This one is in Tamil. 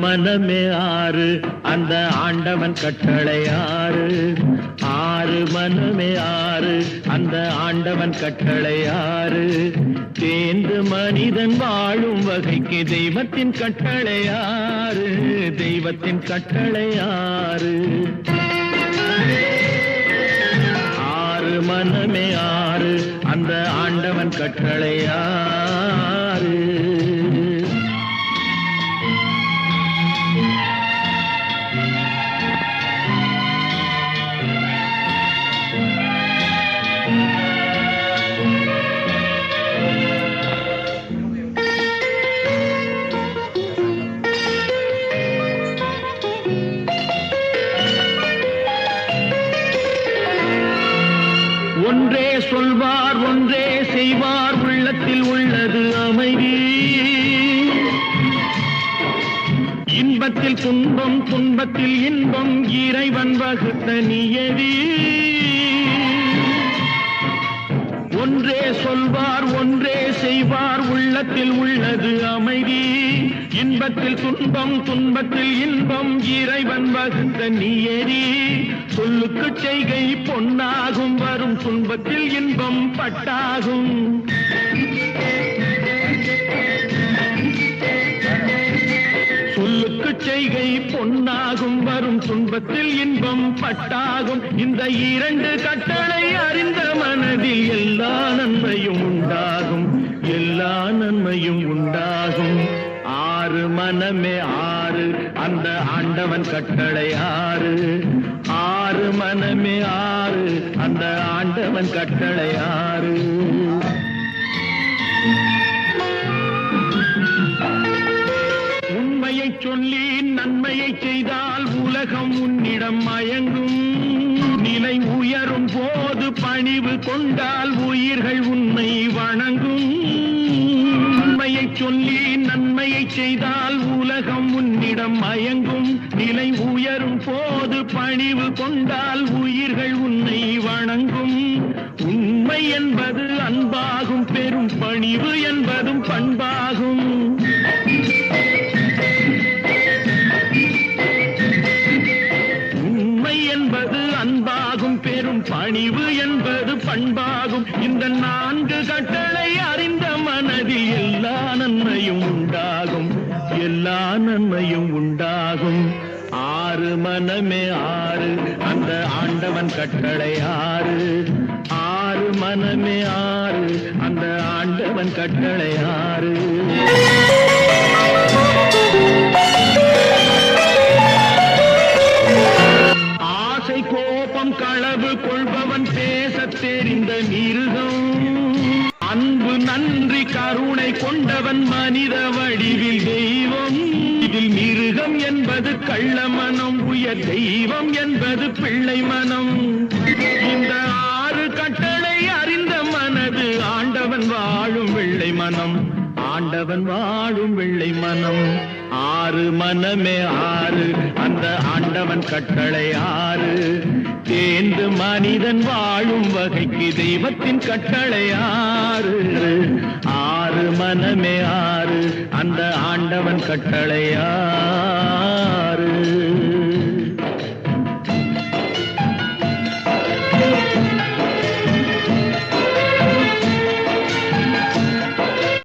மனமே ஆறு அந்த ஆண்டவன் கட்டளை ஆறு. ஆறு மனமே ஆறு அந்த ஆண்டவன் கட்டளை ஆறு. தேர்ந்து மனிதன் வாழும் வகைக்கு தெய்வத்தின் கட்டளை ஆறு. தெய்வத்தின் கட்டளை ஆறு. ஆறு மனமே ஆறு அந்த ஆண்டவன் கட்டளை ஆறு. ஒன்றே சொல்வார் ஒன்றே செய்வார் உள்ளத்தில் உள்ளது அமைதி. இன்பத்தில் துன்பம் துன்பத்தில் இன்பம் இறைவன் வகுத்த நியதி. ஒன்றே சொல்வார் ஒன்றே செய்வார் உள்ளத்தில் உள்ளது அமைதி. இன்பத்தில் துன்பம் துன்பத்தில் இன்பம் இறைவன் வகுத்த நியதி. சொல்லுக்கு செய்கை பொன்னாகும் வரும் துன்பத்தில் இன்பம் பட்டாகும். சொல்லுக்கு செய்கை பொன்னாகும் வரும் துன்பத்தில் இன்பம் பட்டாகும். இந்த இரண்டு கட்டளை அறிந்த மனதில் எல்லா நன்மையும் உண்டாகும். எல்லா நன்மையும் உண்டாகும். ஆறு மனமே ஆறு அந்த ஆண்டவன் கட்டளை ஆறு. ஆறு மனமே ஆறு அந்த ஆண்டவன் கட்டளை ஆறு. உண்மையை சொல்லி நன்மையை செய்தால் உலகம் உன்னிடம் மயங்கும். நிலை உயரும் போது பணிவு கொண்டால் உயிர்கள் உன்னை வணங்கும். உண்மையை சொல்லி நன்மையை செய்தால் உலகம் உன்னிடம் மயங்கும். நிலை உயரும் போது பணிவு கொண்டால் உயிர்கள் உன்னை வணங்கும். உண்மை என்பது அன்பாகும். பெரும் பணிவு என்பதும் பண்பாகும். உண்மை என்பது அன்பாகும். பெரும் பணிவு என்பது பண்பாகும். இந்த நான்கு கட்டளை அறிந்த மனதில் எல்லா நன்மையும் உண்டாகும். எல்லா நன்மையும் உண்டாகும். ஆறு மனமே ஆறு அந்த ஆண்டவன் கட்டளை ஆறு. ஆறு மனமே ஆறு அந்த ஆண்டவன் கட்டளை ஆறு. ஆசை கோபம் களவு கொள்பவன் பேசத் தெரிந்த மிருகம். அன்பு நன்றி கருணை கொண்டவன் மனித வடிவில் தெய்வம். இதில் மிருகம் என்பது கள்ள மனம். உயர் தெய்வம் என்பது பிள்ளை மனம். இந்த ஆறு கட்டளை அறிந்த மனது ஆண்டவன் வாழும் வெள்ளை மனம். ஆண்டவன் வாழும் வெள்ளை மனம். ஆறு மனமே ஆறு அந்த ஆண்டவன் கட்டளை ஆறு. தேர்ந்து மனிதன் வாழும் வகைக்கு தெய்வத்தின் கட்டளை ஆறு. ஆறு மனமே ஆறு அந்த ஆண்டவன் கட்டளை ஆறு.